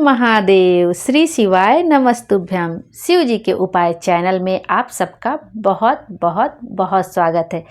महादेव। श्री शिवाय नमस्तुभ्यम। शिव जी के उपाय चैनल में आप सबका बहुत बहुत बहुत स्वागत है।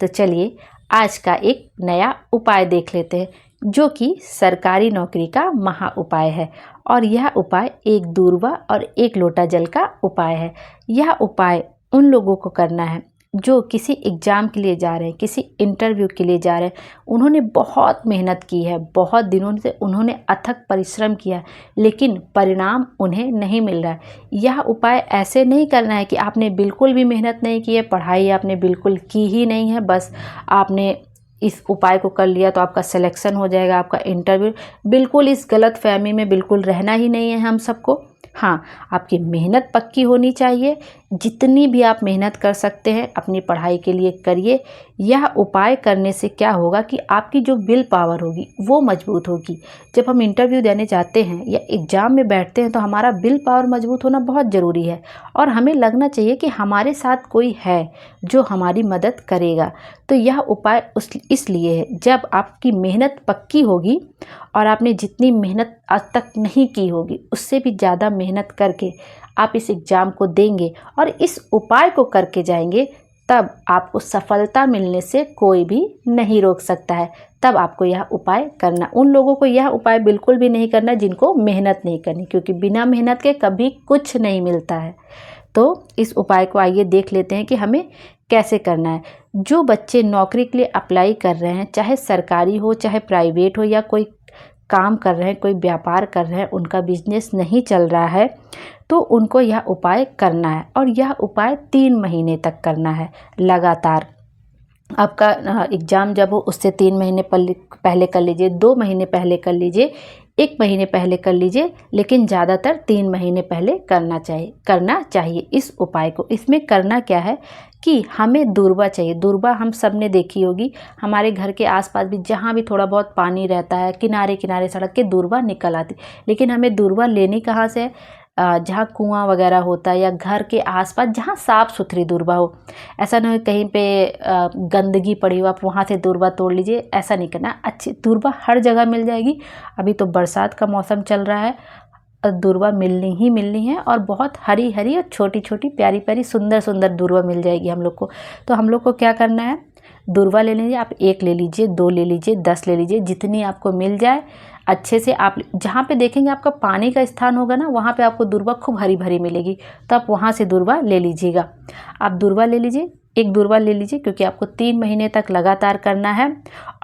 तो चलिए आज का एक नया उपाय देख लेते हैं जो कि सरकारी नौकरी का महा उपाय है। और यह उपाय एक दूर्वा और एक लोटा जल का उपाय है। यह उपाय उन लोगों को करना है जो किसी एग्ज़ाम के लिए जा रहे हैं, किसी इंटरव्यू के लिए जा रहे हैं। उन्होंने बहुत मेहनत की है, बहुत दिनों से उन्होंने अथक परिश्रम किया है, लेकिन परिणाम उन्हें नहीं मिल रहा है। यह उपाय ऐसे नहीं करना है कि आपने बिल्कुल भी मेहनत नहीं की है, पढ़ाई आपने बिल्कुल की ही नहीं है, बस आपने इस उपाय को कर लिया तो आपका सिलेक्शन हो जाएगा, आपका इंटरव्यू। बिल्कुल इस गलत फहमी में बिल्कुल रहना ही नहीं है हम सबको। हाँ, आपकी मेहनत पक्की होनी चाहिए। जितनी भी आप मेहनत कर सकते हैं अपनी पढ़ाई के लिए करिए। यह उपाय करने से क्या होगा कि आपकी जो विल पावर होगी वो मजबूत होगी। जब हम इंटरव्यू देने जाते हैं या एग्ज़ाम में बैठते हैं तो हमारा विल पावर मजबूत होना बहुत ज़रूरी है और हमें लगना चाहिए कि हमारे साथ कोई है जो हमारी मदद करेगा। तो यह उपाय इसलिए है, जब आपकी मेहनत पक्की होगी और आपने जितनी मेहनत आज तक नहीं की होगी उससे भी ज़्यादा मेहनत करके आप इस एग्ज़ाम को देंगे और इस उपाय को करके जाएंगे, तब आपको सफलता मिलने से कोई भी नहीं रोक सकता है। तब आपको यह उपाय करना। उन लोगों को यह उपाय बिल्कुल भी नहीं करना जिनको मेहनत नहीं करनी, क्योंकि बिना मेहनत के कभी कुछ नहीं मिलता है। तो इस उपाय को आइए देख लेते हैं कि हमें कैसे करना है। जो बच्चे नौकरी के लिए अप्लाई कर रहे हैं, चाहे सरकारी हो चाहे प्राइवेट हो, या कोई काम कर रहे हैं, कोई व्यापार कर रहे हैं, उनका बिजनेस नहीं चल रहा है, तो उनको यह उपाय करना है। और यह उपाय 3 महीने तक करना है लगातार। आपका एग्ज़ाम जब हो उससे 3 महीने पहले कर लीजिए, 2 महीने पहले कर लीजिए, 1 महीने पहले कर लीजिए, लेकिन ज़्यादातर 3 महीने पहले करना चाहिए इस उपाय को। इसमें करना क्या है कि हमें दूर्वा चाहिए। दूर्वा हम सब ने देखी होगी, हमारे घर के आसपास भी जहाँ भी थोड़ा बहुत पानी रहता है, किनारे किनारे सड़क के दूर्वा निकल आती। लेकिन हमें दूर्वा लेनी कहाँ से है? जहाँ कुआं वगैरह होता है या घर के आसपास जहाँ साफ़ सुथरी दूर्वा हो। ऐसा ना हो कहीं पे गंदगी पड़ी हो आप वहाँ से दूर्वा तोड़ लीजिए, ऐसा नहीं करना। अच्छी दूर्वा हर जगह मिल जाएगी। अभी तो बरसात का मौसम चल रहा है, दूर्वा मिलनी ही मिलनी है, और बहुत हरी हरी और छोटी छोटी प्यारी प्यारी सुंदर सुंदर दूर्वा मिल जाएगी हम लोग को। तो हम लोग को क्या करना है, दूर्वा ले लीजिए। आप 1 ले लीजिए, 2 ले लीजिए, 10 ले लीजिए, जितनी आपको मिल जाए। अच्छे से आप जहाँ पे देखेंगे आपका पानी का स्थान होगा ना, वहाँ पे आपको दूर्वा खूब हरी भरी मिलेगी, तो आप वहाँ से दूर्वा ले लीजिएगा। आप दूर्वा ले लीजिए, 1 दूर्वा ले लीजिए, क्योंकि आपको 3 महीने तक लगातार करना है।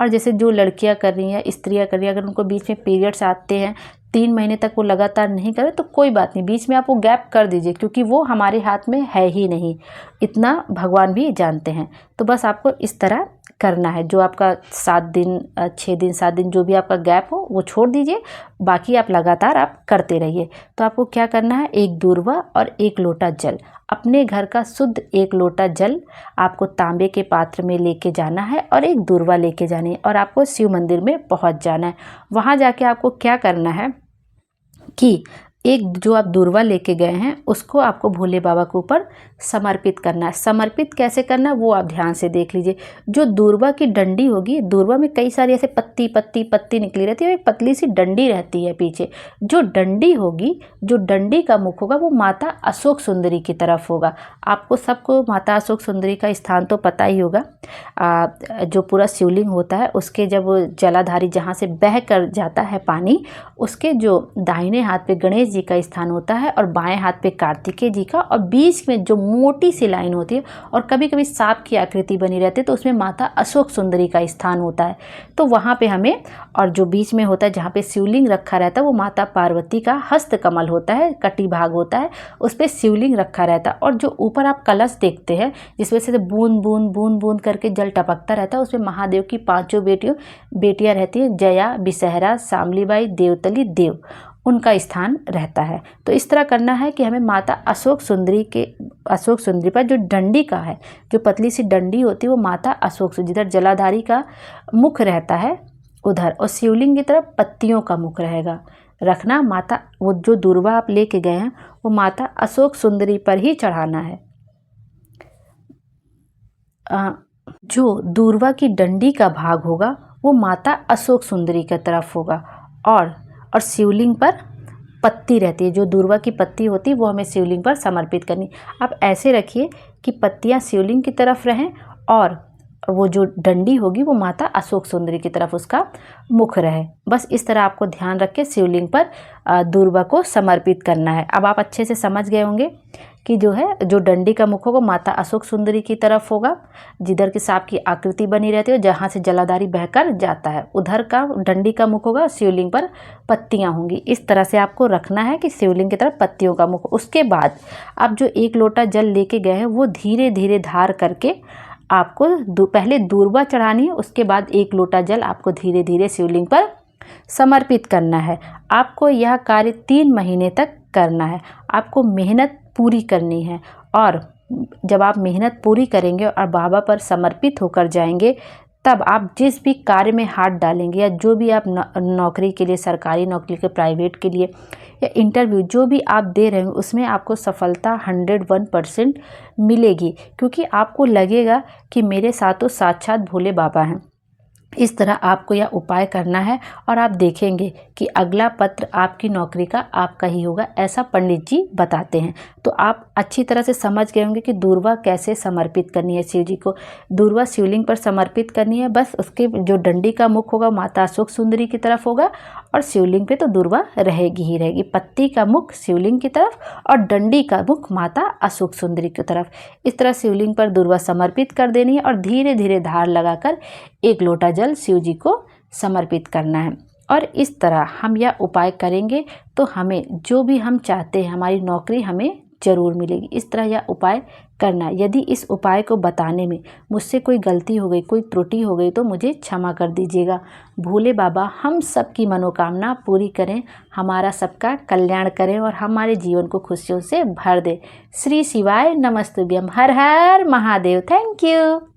और जैसे जो लड़कियां कर रही हैं, स्त्रियां कर रही हैं, अगर उनको बीच में पीरियड्स आते हैं, 3 महीने तक वो लगातार नहीं करें तो कोई बात नहीं, बीच में आप वो गैप कर दीजिए, क्योंकि वो हमारे हाथ में है ही नहीं, इतना भगवान भी जानते हैं। तो बस आपको इस तरह करना है। जो आपका 7 दिन 6 दिन 7 दिन जो भी आपका गैप हो वो छोड़ दीजिए, बाकी आप लगातार आप करते रहिए। तो आपको क्या करना है, 1 दूर्वा और 1 लोटा जल, अपने घर का शुद्ध 1 लोटा जल आपको तांबे के पात्र में लेके जाना है और 1 दूर्वा लेके जानी है, और आपको शिव मंदिर में पहुंच जाना है। वहां जाके आपको क्या करना है कि एक जो आप दूर्वा लेके गए हैं उसको आपको भोले बाबा के ऊपर समर्पित करना है। समर्पित कैसे करना है वो आप ध्यान से देख लीजिए। जो दूर्वा की डंडी होगी, दूर्वा में कई सारी ऐसे पत्ती पत्ती पत्ती निकली रहती है, एक पतली सी डंडी रहती है पीछे। जो डंडी होगी, जो डंडी का मुख होगा वो माता अशोक सुंदरी की तरफ होगा। आपको सबको माता अशोक सुंदरी का स्थान तो पता ही होगा। जो पूरा शिवलिंग होता है उसके जब जलाधारी जहाँ से बह कर जाता है पानी, उसके जो दाहिने हाथ पे गणेश जी का स्थान होता है और बाएं हाथ पे कार्तिकेय जी का, और बीच में जो मोटी सी लाइन होती है और कभी कभी सांप की आकृति बनी रहती है, तो उसमें माता अशोक सुंदरी का स्थान होता है। तो वहाँ पे हमें, और जो बीच में होता है जहाँ पे शिवलिंग रखा रहता है वो माता पार्वती का हस्त कमल होता है, कटी भाग होता है, उस पर शिवलिंग रखा रहता है। और जो ऊपर आप कलश देखते हैं जिसमें से बूंद बूंद बूंद बूंद करके जल टपकता रहता है, उसमें महादेव की 5 बेटियां रहती हैं, जया, बिसहरा, शामलीबाई, देवतली, देव, उनका स्थान रहता है। तो इस तरह करना है कि हमें माता अशोक सुंदरी पर जो डंडी का है, जो पतली सी डंडी होती है वो माता अशोक सुंदरी, जिधर जलाधारी का मुख रहता है उधर, और शिवलिंग की तरफ पत्तियों का मुख रहेगा रखना। माता, वो जो दूर्वा आप लेके गए हैं वो माता अशोक सुंदरी पर ही चढ़ाना है। जो दूर्वा की डंडी का भाग होगा वो माता अशोक सुंदरी की तरफ होगा, और शिवलिंग पर पत्ती रहती है, जो दूर्वा की पत्ती होती है, वो हमें शिवलिंग पर समर्पित करनी। आप ऐसे रखिए कि पत्तियां शिवलिंग की तरफ रहें और वो जो डंडी होगी वो माता अशोक सुंदरी की तरफ उसका मुख रहे। बस इस तरह आपको ध्यान रख के शिवलिंग पर दूर्वा को समर्पित करना है। अब आप अच्छे से समझ गए होंगे कि जो डंडी का मुख होगा माता अशोक सुंदरी की तरफ होगा, जिधर की सांप की आकृति बनी रहती है, जहाँ से जलाधारी बहकर जाता है उधर का डंडी का मुख होगा, शिवलिंग पर पत्तियां होंगी। इस तरह से आपको रखना है कि शिवलिंग की तरफ पत्तियों का मुख। उसके बाद आप जो 1 लोटा जल लेके गए हैं वो धीरे धीरे धार करके आपको पहले दूर्वा चढ़ानी है, उसके बाद 1 लोटा जल आपको धीरे धीरे शिवलिंग पर समर्पित करना है। आपको यह कार्य 3 महीने तक करना है। आपको मेहनत पूरी करनी है और जब आप मेहनत पूरी करेंगे और बाबा पर समर्पित होकर जाएंगे, तब आप जिस भी कार्य में हाथ डालेंगे या जो भी आप नौकरी के लिए, सरकारी नौकरी के, प्राइवेट के लिए या इंटरव्यू जो भी आप दे रहे हैं, उसमें आपको सफलता 101% मिलेगी, क्योंकि आपको लगेगा कि मेरे साथ तो साक्षात भोले बाबा हैं। इस तरह आपको यह उपाय करना है और आप देखेंगे कि अगला पत्र आपकी नौकरी का आपका ही होगा, ऐसा पंडित जी बताते हैं। तो आप अच्छी तरह से समझ गए होंगे कि दूर्वा कैसे समर्पित करनी है शिव जी को। दूर्वा शिवलिंग पर समर्पित करनी है, बस उसके जो डंडी का मुख होगा माता अशोक सुंदरी की तरफ होगा और शिवलिंग पे तो दूर्वा रहेगी ही रहेगी। पत्ती का मुख शिवलिंग की तरफ और डंडी का मुख माता अशोक सुंदरी की तरफ। इस तरह शिवलिंग पर दूर्वा समर्पित कर देनी है और धीरे धीरे धार लगाकर 1 लोटा जल शिव जी को समर्पित करना है। और इस तरह हम यह उपाय करेंगे तो हमें जो भी हम चाहते हैं, हमारी नौकरी हमें जरूर मिलेगी। इस तरह यह उपाय करना। यदि इस उपाय को बताने में मुझसे कोई गलती हो गई, कोई त्रुटि हो गई, तो मुझे क्षमा कर दीजिएगा। भोले बाबा हम सबकी मनोकामना पूरी करें, हमारा सबका कल्याण करें और हमारे जीवन को खुशियों से भर दे। श्री शिवाय नमस्तुभ्यम। हर हर महादेव। Thank you.